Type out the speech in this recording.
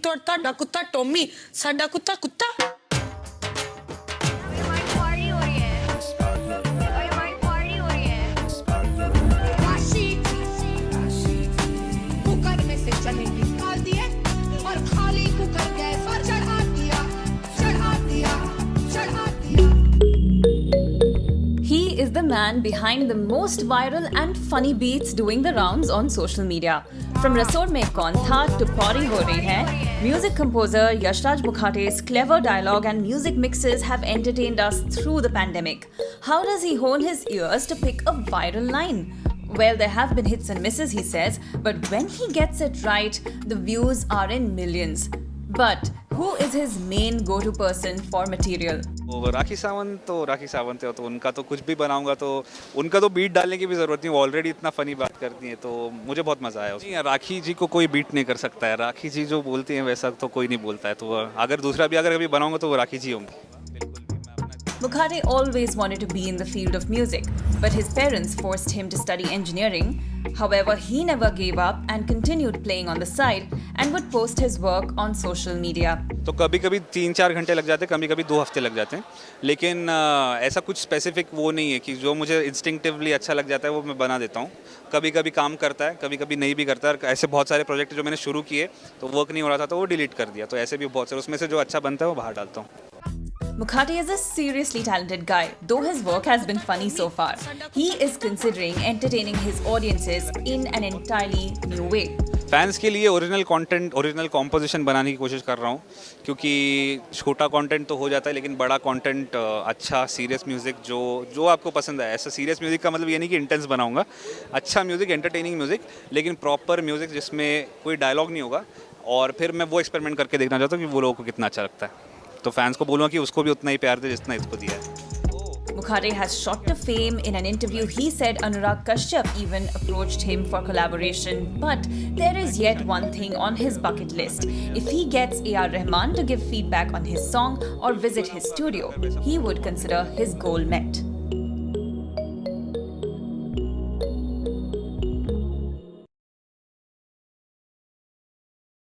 ਤੁਹਾਡਾ ਕੁੱਤਾ ਟੋਮੀ ਸਾਡਾ ਕੁੱਤਾ ਕੁੱਤਾ He is the man behind the most viral and funny beats doing the rounds on social media. From Rasoor Mein Kaun Tha to Pauri Ho Rahi Hai, music composer Yashraj Mukhate's clever dialogue and music mixes have entertained us through the pandemic. How does he hone his ears to pick a viral line? Well, there have been hits and misses, he says, but when he gets it right, the views are in millions. But who is his main go-to person for material? वो राखी सावंत है तो उनका तो कुछ भी बनाऊंगा तो उनका तो बीट डालने की भी ज़रूरत नहीं, वो ऑलरेडी इतना फ़नी बात करती हैं तो मुझे बहुत मज़ा आया उसमें। राखी जी को कोई बीट नहीं कर सकता है, राखी जी जो बोलती हैं वैसा तो कोई नहीं बोलता है, तो अगर दूसरा भी अगर कभी बनाऊंगा तो वो राखी जी होंगी। Mukhate always wanted to be in the field of music, but his parents forced him to study engineering. However, he never gave up and continued playing on the side and would post his work on social media. तो कभी कभी 3-4 घंटे लग जाते हैं, कभी कभी 2 हफ्ते लग जाते हैं, लेकिन ऐसा कुछ स्पेसिफिक वो नहीं है कि जो मुझे इंस्टिंक्टिवली अच्छा लग जाता है वो मैं बना देता हूँ। कभी कभी काम करता है, कभी कभी नहीं भी करता है। ऐसे बहुत सारे प्रोजेक्ट जो मैंने शुरू किए तो वर्क नहीं हो रहा था तो वो डिलीट कर दिया, तो ऐसे भी बहुत सारे, उसमें से जो अच्छा बनता है वो बाहर डालता हूँ। Mukhate is a seriously talented guy, though his work has been funny so far. He is considering entertaining his audiences in an entirely new way. Fans के लिए ओरिजिनल कंटेंट, ओरिजिनल कॉम्पोजिशन बनाने की कोशिश कर रहा हूँ, क्योंकि छोटा कंटेंट तो हो जाता है लेकिन बड़ा कंटेंट, अच्छा सीरियस म्यूज़िक जो आपको पसंद है। ऐसा सीरियस म्यूज़िक का मतलब ये नहीं कि इंटेंस बनाऊँगा, अच्छा म्यूज़िक, एंटरटेनिंग म्यूज़िक, लेकिन प्रॉपर म्यूज़िक जिसमें कोई डायलॉग नहीं होगा, और फिर मैं वो एक्सपेरिमेंट करके देखना चाहता हूँ कि वो लोगों को कितना अच्छा लगता है। तो फैंस को बोलूँगा कि उसको भी उतना ही प्यार दे जितना इसको दिया है। Mukhate has shot to fame. In an interview, he said Anurag Kashyap even approached him for collaboration. But there is yet one thing on his bucket list. If he gets A.R. Rahman to give feedback on his song or visit his studio, he would consider his goal met.